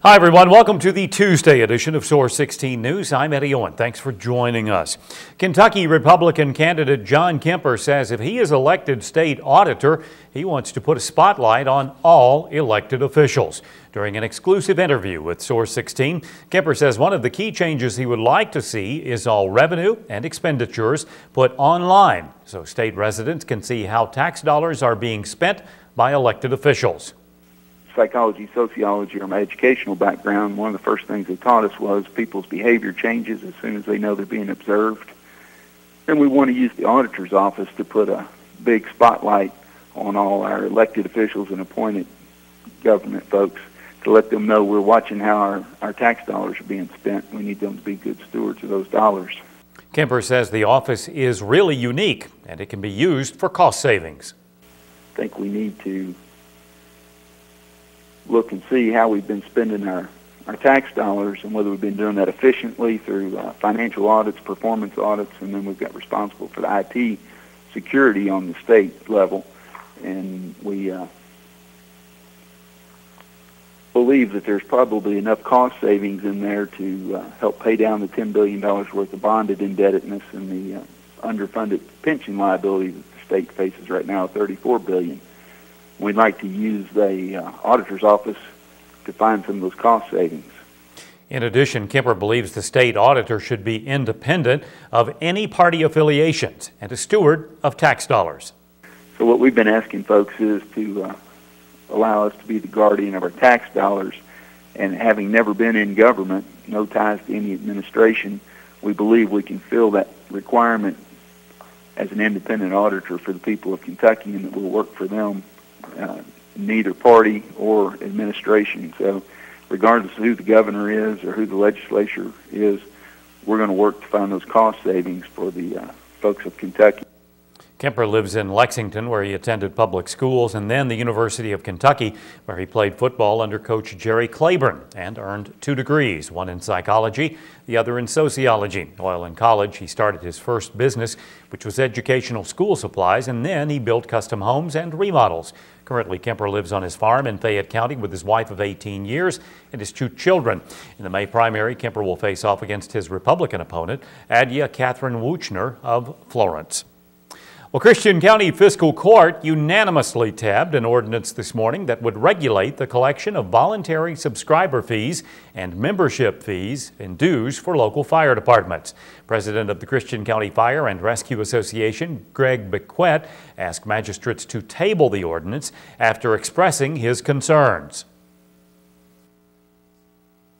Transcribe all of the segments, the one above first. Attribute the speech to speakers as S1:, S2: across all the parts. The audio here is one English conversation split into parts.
S1: Hi, everyone. Welcome to the Tuesday edition of Source 16 News. I'm Eddie Owen. Thanks for joining us. Kentucky Republican candidate John Kemper says if he is elected state auditor, he wants to put a spotlight on all elected officials. During an exclusive interview with Source 16, Kemper says one of the key changes he would like to see is all revenue and expenditures put online so state residents can see how tax dollars are being spent by elected officials.
S2: Psychology, sociology, or my educational background, one of the first things they taught us was people's behavior changes as soon as they know they're being observed. And we want to use the auditor's office to put a big spotlight on all our elected officials and appointed government folks to let them know we're watching how our tax dollars are being spent. We need them to be good stewards of those dollars.
S1: Kemper says the office is really unique and it can be used for cost savings.
S2: I think we need to look and see how we've been spending our tax dollars and whether we've been doing that efficiently through financial audits, performance audits, and then we've got responsible for the IT security on the state level. And we believe that there's probably enough cost savings in there to help pay down the $10 billion worth of bonded indebtedness and the underfunded pension liability that the state faces right now, $34 billion. We'd like to use the auditor's office to find some of those cost savings.
S1: In addition, Kemper believes the state auditor should be independent of any party affiliations and a steward of tax dollars.
S2: So what we've been asking folks is to allow us to be the guardian of our tax dollars, and having never been in government, no ties to any administration, we believe we can fill that requirement as an independent auditor for the people of Kentucky, and that will work for them. Neither party or administration. So regardless of who the governor is or who the legislature is, we're going to work to find those cost savings for the folks of Kentucky.
S1: Kemper lives in Lexington, where he attended public schools, and then the University of Kentucky, where he played football under Coach Jerry Claiborne and earned 2 degrees, one in psychology, the other in sociology. While in college, he started his first business, which was educational school supplies, and then he built custom homes and remodels. Currently, Kemper lives on his farm in Fayette County with his wife of 18 years and his 2 children. In the May primary, Kemper will face off against his Republican opponent, Adya Catherine Wuchner of Florence. Well, Christian County Fiscal Court unanimously tabbed an ordinance this morning that would regulate the collection of voluntary subscriber fees and membership fees and dues for local fire departments. President of the Christian County Fire and Rescue Association, Greg Bequette, asked magistrates to table the ordinance after expressing his concerns.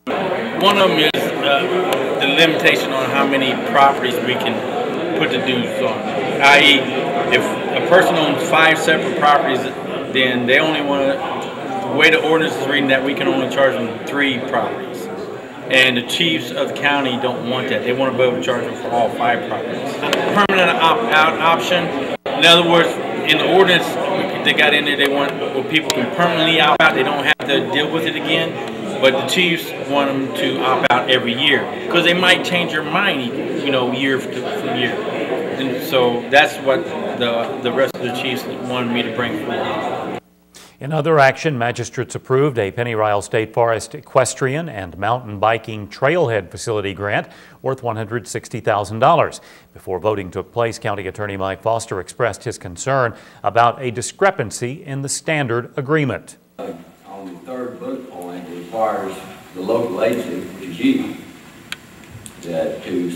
S3: One of them is the limitation on how many properties we can put the dues on. I.e., if a person owns 5 separate properties, then they only want to, the way the ordinance is reading, that we can only charge them 3 properties. And the chiefs of the county don't want that. They want to be able to charge them for all 5 properties. Permanent opt-out option. In other words, in the ordinance they got in there, they want where people can permanently opt out. They don't have to deal with it again. But the chiefs want them to opt out every year because they might change their mind, year from year. And so that's what the rest of the chiefs wanted me to bring forward.
S1: In other action, magistrates approved a Pennyrile State Forest equestrian and mountain biking trailhead facility grant worth $160,000. Before voting took place, County Attorney Mike Foster expressed his concern about a discrepancy in the standard agreement.
S4: On the third bullet point, it requires the local agency, which is you, that to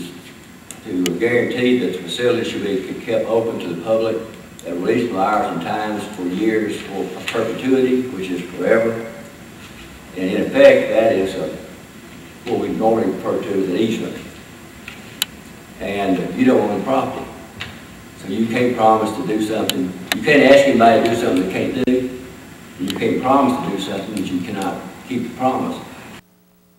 S4: guarantee that the facility should be kept open to the public at reasonable hours and times for years or perpetuity, which is forever. And in effect, that is what we normally refer to as an easement. And you don't own the property. So you can't promise to do something. You can't ask anybody to do something they can't do. You can't promise to do something that you cannot keep the promise.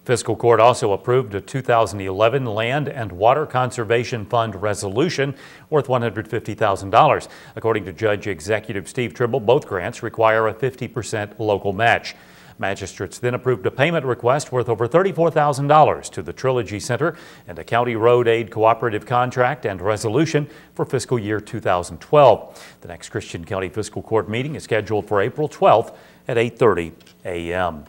S1: Fiscal Court also approved a 2011 Land and Water Conservation Fund resolution worth $150,000. According to Judge Executive Steve Tribble, both grants require a 50% local match. Magistrates then approved a payment request worth over $34,000 to the Trilogy Center and a County Road Aid Cooperative contract and resolution for fiscal year 2012. The next Christian County Fiscal Court meeting is scheduled for April 12th at 8:30 a.m.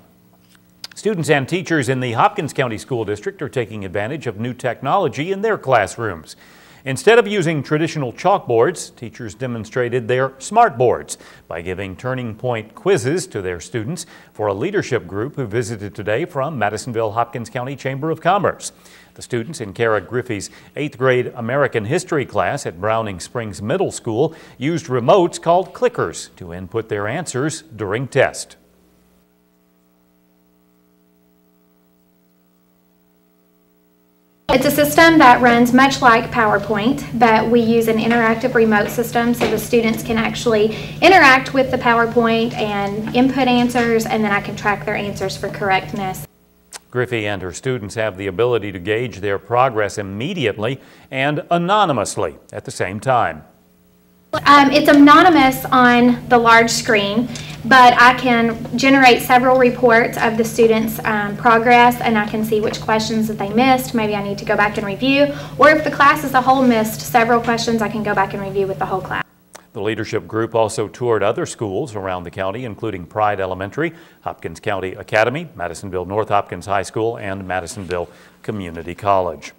S1: Students and teachers in the Hopkins County School District are taking advantage of new technology in their classrooms. Instead of using traditional chalkboards, teachers demonstrated their smart boards by giving turning point quizzes to their students for a leadership group who visited today from Madisonville-Hopkins County Chamber of Commerce. The students in Kara Griffey's 8th grade American History class at Browning Springs Middle School used remotes called clickers to input their answers during test.
S5: It's a system that runs much like PowerPoint, but we use an interactive remote system so the students can actually interact with the PowerPoint and input answers, and then I can track their answers for correctness.
S1: Griffey and her students have the ability to gauge their progress immediately and anonymously at the same time.
S5: It's anonymous on the large screen, but I can generate several reports of the students' progress, and I can see which questions that they missed. Maybe I need to go back and review, or if the class as a whole missed several questions, I can go back and review with the whole class.
S1: The leadership group also toured other schools around the county, including Pride Elementary, Hopkins County Academy, Madisonville North Hopkins High School, and Madisonville Community College.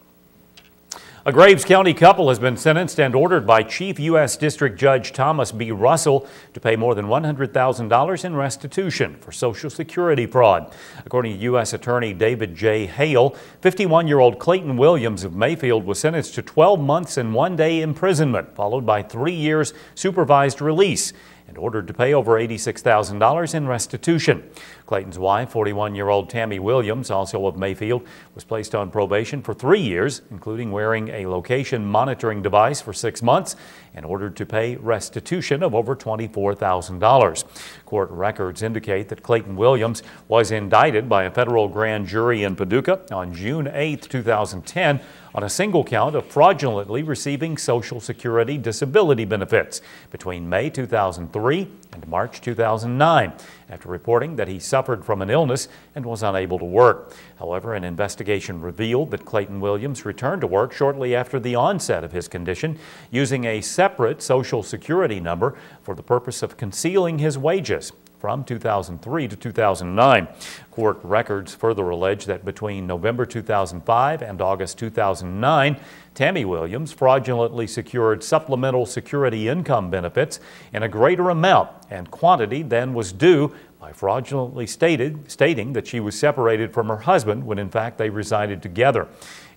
S1: A Graves County couple has been sentenced and ordered by Chief U.S. District Judge Thomas B. Russell to pay more than $100,000 in restitution for Social Security fraud. According to U.S. Attorney David J. Hale, 51-year-old Clayton Williams of Mayfield was sentenced to 12 months and 1 day imprisonment, followed by 3 years supervised release, and ordered to pay over $86,000 in restitution. Clayton's wife, 41-year-old Tammy Williams, also of Mayfield, was placed on probation for 3 years, including wearing a location monitoring device for 6 months, and ordered to pay restitution of over $24,000. Court records indicate that Clayton Williams was indicted by a federal grand jury in Paducah on June 8, 2010, on a single count of fraudulently receiving Social Security disability benefits between May 2003 and March 2009, after reporting that he suffered from an illness and was unable to work. However, an investigation revealed that Clayton Williams returned to work shortly after the onset of his condition, using a separate Social Security number for the purpose of concealing his wages from 2003 to 2009. Court records further allege that between November 2005 and August 2009, Tammy Williams fraudulently secured supplemental security income benefits in a greater amount and quantity than was due by fraudulently stating that she was separated from her husband when in fact they resided together.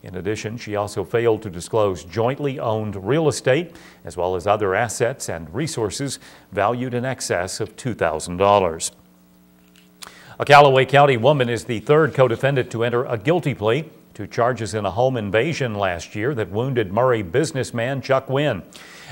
S1: In addition, she also failed to disclose jointly owned real estate as well as other assets and resources valued in excess of $2,000. A Callaway County woman is the third co-defendant to enter a guilty plea to charges in a home invasion last year that wounded Murray businessman Chuck Wynn.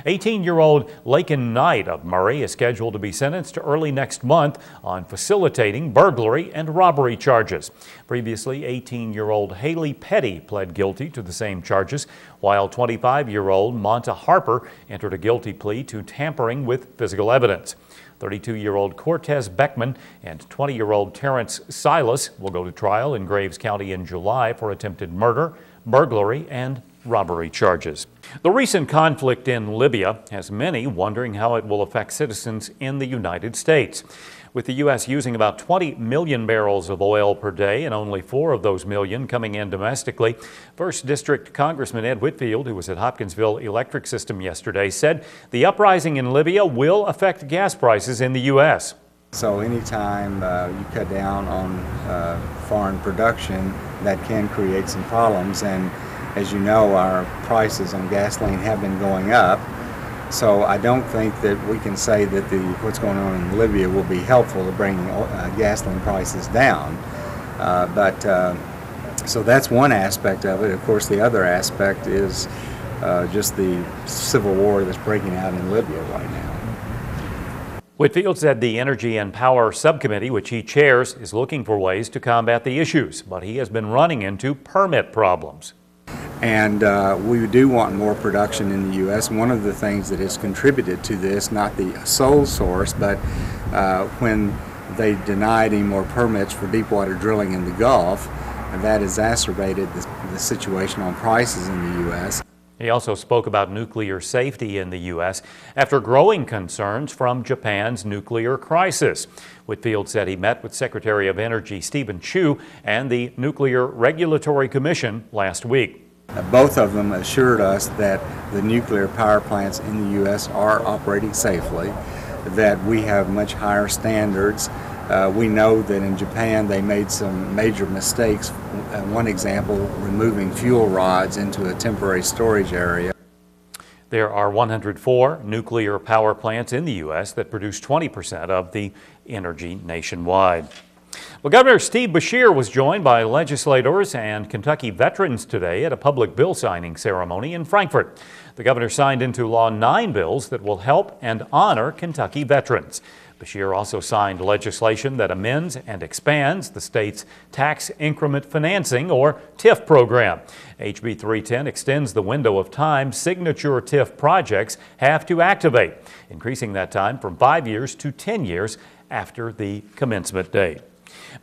S1: 18-year-old Laken Knight of Murray is scheduled to be sentenced early next month on facilitating burglary and robbery charges. Previously, 18-year-old Haley Petty pled guilty to the same charges, while 25-year-old Monta Harper entered a guilty plea to tampering with physical evidence. 32-year-old Cortez Beckman and 20-year-old Terrence Silas will go to trial in Graves County in July for attempted murder, burglary, and robbery charges. The recent conflict in Libya has many wondering how it will affect citizens in the United States. With the U.S. using about 20 million barrels of oil per day and only 4 of those million coming in domestically, 1st District Congressman Ed Whitfield, who was at Hopkinsville Electric System yesterday, said the uprising in Libya will affect gas prices in the U.S.
S6: So anytime you cut down on foreign production, that can create some problems. And as you know, our prices on gasoline have been going up. So I don't think that we can say that what's going on in Libya will be helpful to bringing gasoline prices down. So that's one aspect of it. Of course, the other aspect is just the civil war that's breaking out in Libya right now.
S1: Whitfield said the Energy and Power Subcommittee, which he chairs, is looking for ways to combat the issues, but he has been running into permit problems.
S6: And we do want more production in the U.S. One of the things that has contributed to this, not the sole source, but when they denied any more permits for deepwater drilling in the Gulf, that exacerbated the situation on prices in the U.S.
S1: He also spoke about nuclear safety in the U.S. after growing concerns from Japan's nuclear crisis. Whitfield said he met with Secretary of Energy Stephen Chu and the Nuclear Regulatory Commission last week.
S6: Both of them assured us that the nuclear power plants in the U.S. are operating safely, that we have much higher standards. We know that in Japan they made some major mistakes. One example, removing fuel rods into a temporary storage area.
S1: There are 104 nuclear power plants in the U.S. that produce 20% of the energy nationwide. Well, Governor Steve Beshear was joined by legislators and Kentucky veterans today at a public bill signing ceremony in Frankfort. The governor signed into law 9 bills that will help and honor Kentucky veterans. Beshear also signed legislation that amends and expands the state's tax increment financing, or TIF program. HB 310 extends the window of time signature TIF projects have to activate, increasing that time from 5 years to 10 years after the commencement date.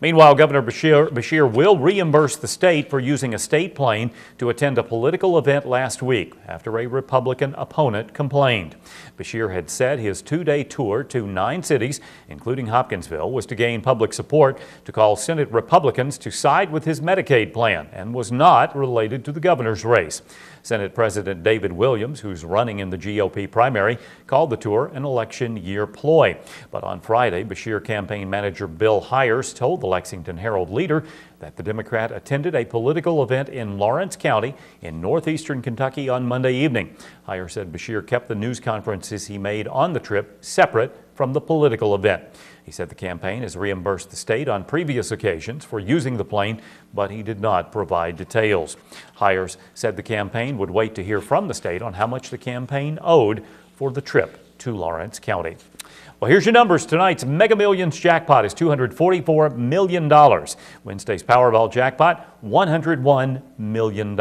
S1: Meanwhile, Governor Beshear will reimburse the state for using a state plane to attend a political event last week after a Republican opponent complained. Beshear had said his 2-day tour to 9 cities, including Hopkinsville, was to gain public support to call Senate Republicans to side with his Medicaid plan and was not related to the governor's race. Senate President David Williams, who's running in the GOP primary, called the tour an election year ploy. But on Friday, Beshear campaign manager Bill Hires told the Lexington Herald Leader that the Democrat attended a political event in Lawrence County in northeastern Kentucky on Monday evening. Hires said Beshear kept the news conferences he made on the trip separate from the political event. He said the campaign has reimbursed the state on previous occasions for using the plane, but he did not provide details. Hires said the campaign would wait to hear from the state on how much the campaign owed for the trip to Lawrence County. Well, here's your numbers. Tonight's Mega Millions jackpot is $244 million. Wednesday's Powerball jackpot, $101 million.